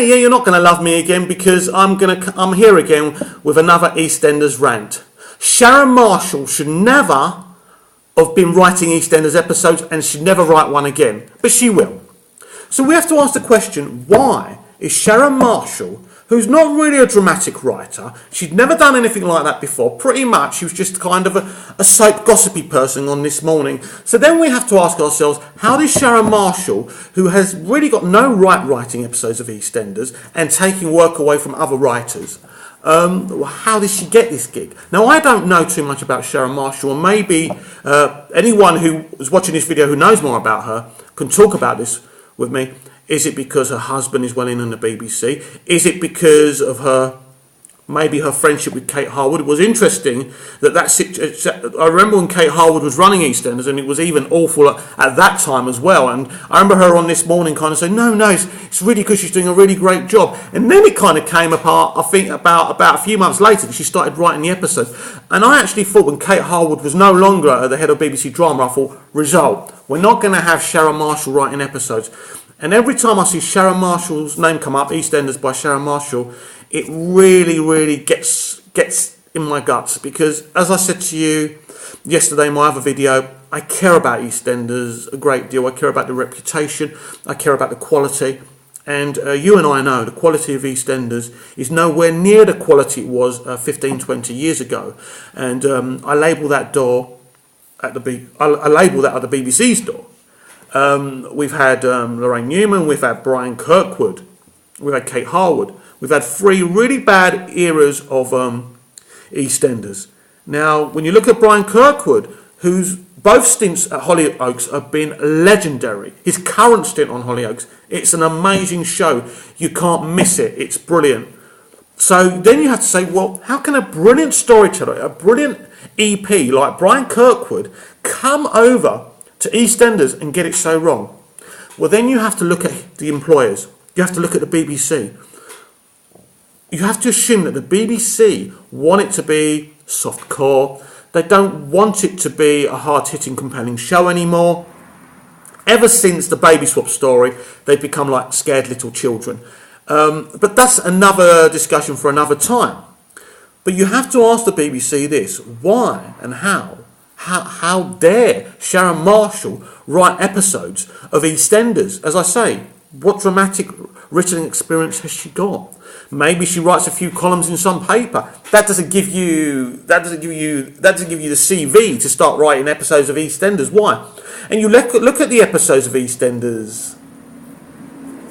yeah, you're not going to love me again because I'm here again with another EastEnders rant. Sharon Marshall should never have been writing EastEnders episodes, and she'd never write one again, but she will. So we have to ask the question, why is Sharon Marshall, who's not really a dramatic writer, she'd never done anything like that before, pretty much she was just kind of a soap gossipy person on This Morning. So then we have to ask ourselves, how did Sharon Marshall, who has really got no right writing episodes of EastEnders and taking work away from other writers, how did she get this gig? Now, I don't know too much about Sharon Marshall, and maybe anyone who is watching this video who knows more about her can talk about this with me. Is it because her husband is well in on the BBC? Is it because of maybe her friendship with Kate Harwood? It was interesting I remember when Kate Harwood was running EastEnders, and it was even awful at that time as well. And I remember her on This Morning kind of saying, no, it's really good, she's doing a really great job. And then it kind of came apart, I think, about a few months later that she started writing the episodes. And I actually thought when Kate Harwood was no longer at the head of BBC Drama, I thought, result, we're not going to have Sharon Marshall writing episodes. And every time I see Sharon Marshall's name come up, EastEnders by Sharon Marshall, it really, really gets in my guts. Because, as I said to you yesterday in my other video, I care about EastEnders a great deal. I care about the reputation. I care about the quality. And you and I know the quality of EastEnders is nowhere near the quality it was 15, 20 years ago. And I label that door at I label that at the BBC's door. We've had Lorraine Newman, we've had Brian Kirkwood, we've had Kate Harwood. We've had 3 really bad eras of EastEnders. Now, when you look at Brian Kirkwood, whose both stints at Hollyoaks have been legendary. His current stint on Hollyoaks, it's an amazing show. You can't miss it. It's brilliant. So then you have to say, well, how can a brilliant storyteller, a brilliant EP like Brian Kirkwood come over to EastEnders and get it so wrong? Well, then you have to look at the employers. You have to look at the BBC. You have to assume that the BBC want it to be soft-core. They don't want it to be a hard-hitting, compelling show anymore. Ever since the baby swap story, they've become like scared little children. But that's another discussion for another time. But you have to ask the BBC this: why and how? How dare Sharon Marshall write episodes of EastEnders? As I say, what dramatic written experience has she got? Maybe she writes a few columns in some paper. That doesn't give you the CV to start writing episodes of EastEnders. Why? And you look at the episodes of EastEnders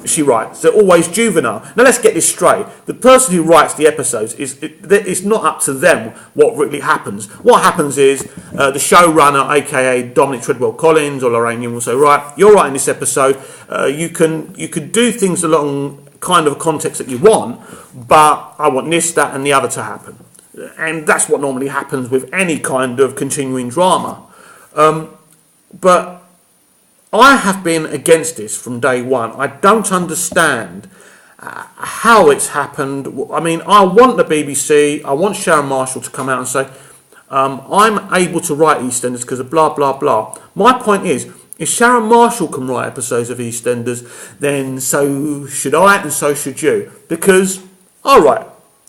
she writes. They're always juvenile. Now let's get this straight. The person who writes the episodes it's not up to them what really happens. What happens is the showrunner, aka Dominic Treadwell Collins or Lorraine Newman, will say, right, you're writing this episode. You can do things along kind of a context that you want, but I want this, that, and the other to happen. And that's what normally happens with any kind of continuing drama. But I have been against this from day one. I don't understand how it's happened. I mean, I want the BBC, I want Sharon Marshall to come out and say, I'm able to write EastEnders because of blah, blah, blah. My point is, if Sharon Marshall can write episodes of EastEnders, then so should I and so should you. Because I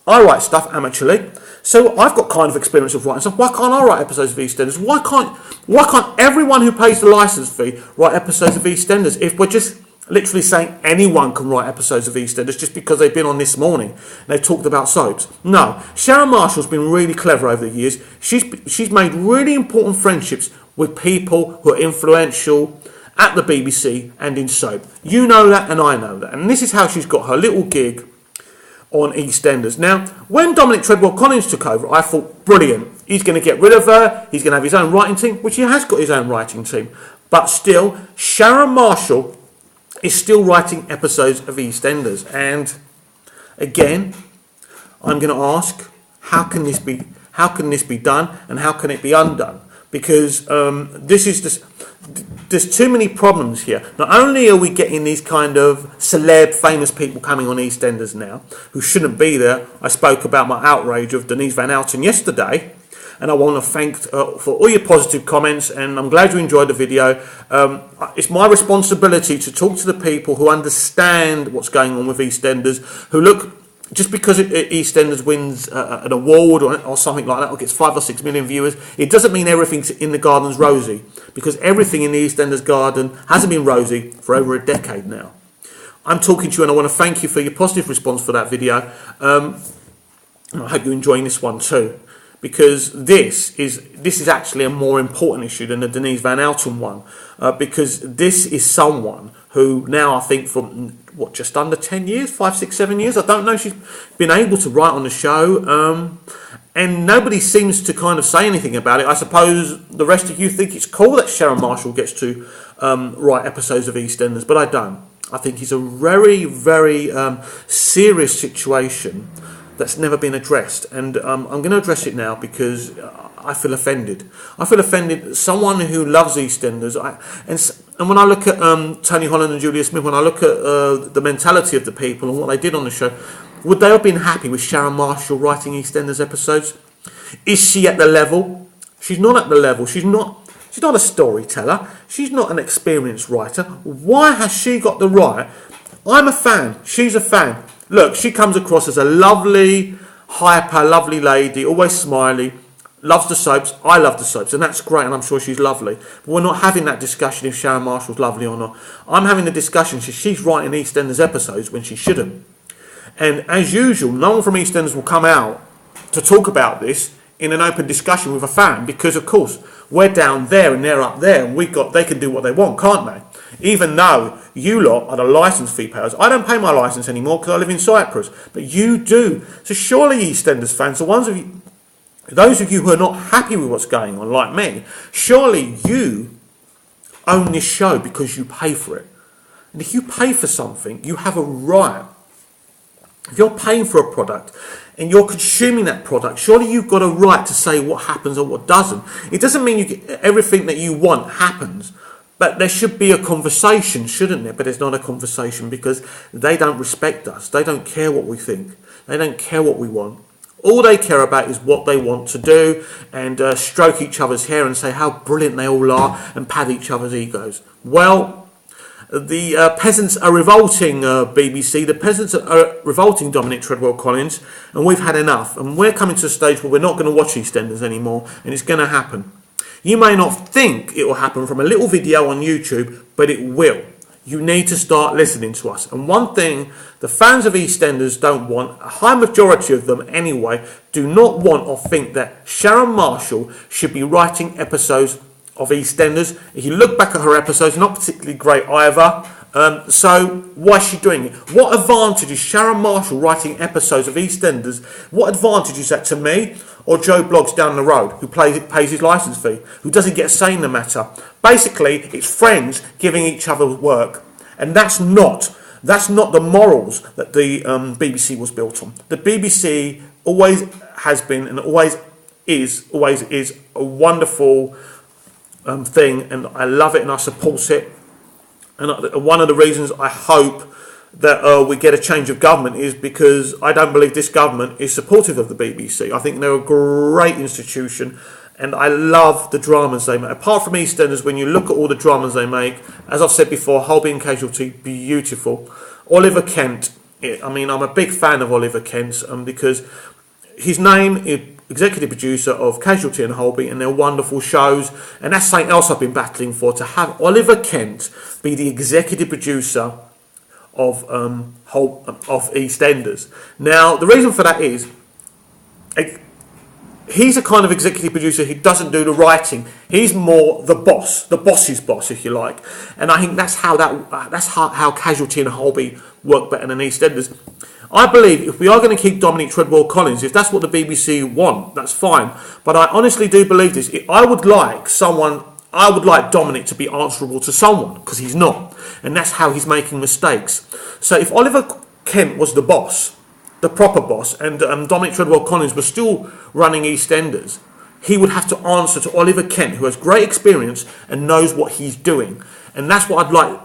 write stuff amateurly. So I've got kind of experience of writing stuff. Why can't I write episodes of EastEnders? Why can't everyone who pays the licence fee write episodes of EastEnders? If we're just literally saying anyone can write episodes of EastEnders just because they've been on This Morning and they've talked about soaps. No, Sharon Marshall's been really clever over the years. She's made really important friendships with people who are influential at the BBC and in soap. You know that and I know that. And this is how she's got her little gig on EastEnders. Now, when Dominic Treadwell Collins took over, I thought, brilliant. He's going to get rid of her. He's going to have his own writing team, which he has got his own writing team. But still, Sharon Marshall is still writing episodes of EastEnders. And again, I'm going to ask, how can this be done and how can it be undone? Because there's too many problems here. Not only are we getting these kind of celeb, famous people coming on EastEnders now, who shouldn't be there. I spoke about my outrage of Denise Van Outen yesterday, and I want to thank for all your positive comments, and I'm glad you enjoyed the video. It's my responsibility to talk to the people who understand what's going on with EastEnders, who look, just because EastEnders wins an award or something like that, or gets 5 or 6 million viewers, it doesn't mean everything in the garden's rosy, because everything in the EastEnders garden hasn't been rosy for over a decade now. I'm talking to you, and I want to thank you for your positive response for that video. And I hope you're enjoying this one too, because this is actually a more important issue than the Denise Van Outen one, because this is someone who now, I think, for just under 10 years, 5, 6, 7 years, I don't know, she's been able to write on the show, and nobody seems to kind of say anything about it. I suppose the rest of you think it's cool that Sharon Marshall gets to write episodes of EastEnders, but I don't. I think it's a very, very serious situation that's never been addressed, and I'm going to address it now because I feel offended. I feel offended. Someone who loves EastEnders, and when I look at Tony Holland and Julia Smith, when I look at the mentality of the people and what they did on the show, would they have been happy with Sharon Marshall writing EastEnders episodes? Is she at the level? She's not at the level. She's not a storyteller. She's not an experienced writer. Why has she got the right? I'm a fan. She's a fan. Look, she comes across as a lovely, hyper, lovely lady, always smiley, loves the soaps. I love the soaps, and that's great, and I'm sure she's lovely. But we're not having that discussion if Sharon Marshall's lovely or not. I'm having the discussion she's writing EastEnders episodes when she shouldn't. And as usual, no one from EastEnders will come out to talk about this in an open discussion with a fan, because of course we're down there and they're up there, and they can do what they want, can't they? Even though you lot are the licence fee payers. I don't pay my licence anymore because I live in Cyprus, but you do. So surely EastEnders fans, those of you who are not happy with what's going on, like me, surely you own this show because you pay for it. And if you pay for something, you have a right. If you're paying for a product and you're consuming that product, surely you've got a right to say what happens or what doesn't. It doesn't mean everything that you want happens, but there should be a conversation, shouldn't there? But there's not a conversation because they don't respect us. They don't care what we think. They don't care what we want. All they care about is what they want to do, and stroke each other's hair and say how brilliant they all are and pad each other's egos. Well, the peasants are revolting, BBC. The peasants are revolting, Dominic Treadwell-Collins, and we've had enough. And we're coming to a stage where we're not going to watch EastEnders anymore, and it's going to happen. You may not think it will happen from a little video on YouTube, but it will. You need to start listening to us. And one thing the fans of EastEnders don't want, a high majority of them anyway, do not want or think that Sharon Marshall should be writing episodes of EastEnders. If you look back at her episodes, not particularly great either. So why is she doing it? What advantage is Sharon Marshall writing episodes of EastEnders? What advantage is that to me or Joe Bloggs down the road, who pays his licence fee, who doesn't get a say in the matter? Basically, it's friends giving each other work, and that's not the morals that the BBC was built on. The BBC always has been and always is a wonderful thing, and I love it and I support it. And one of the reasons I hope that we get a change of government is because I don't believe this government is supportive of the BBC. I think they're a great institution, and I love the dramas they make. Apart from EastEnders, when you look at all the dramas they make, as I've said before, Holby and Casualty, beautiful. Oliver Kent, I'm a big fan of Oliver Kent because his name is executive producer of Casualty and Holby, and they're wonderful shows, and that's something else I've been battling for, to have Oliver Kent be the executive producer of EastEnders. Now, the reason for that is he's a kind of executive producer who doesn't do the writing. He's more the boss's boss, if you like. And I think that's how Casualty and Holby work better than EastEnders. I believe if we are going to keep Dominic Treadwell-Collins, if that's what the BBC want, that's fine. But I honestly do believe this. I would like Dominic to be answerable to someone, because he's not. And that's how he's making mistakes. So if Oliver Kent was the boss, the proper boss, and Dominic Treadwell-Collins was still running EastEnders, he would have to answer to Oliver Kent, who has great experience and knows what he's doing. And that's what I'd like.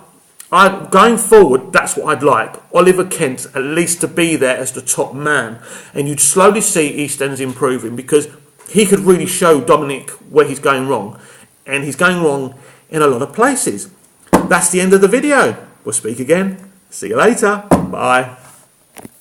Going forward, that's what I'd like. Oliver Kent at least to be there as the top man. And you'd slowly see EastEnders improving, because he could really show Dominic where he's going wrong. And he's going wrong in a lot of places. That's the end of the video. We'll speak again. See you later. Bye.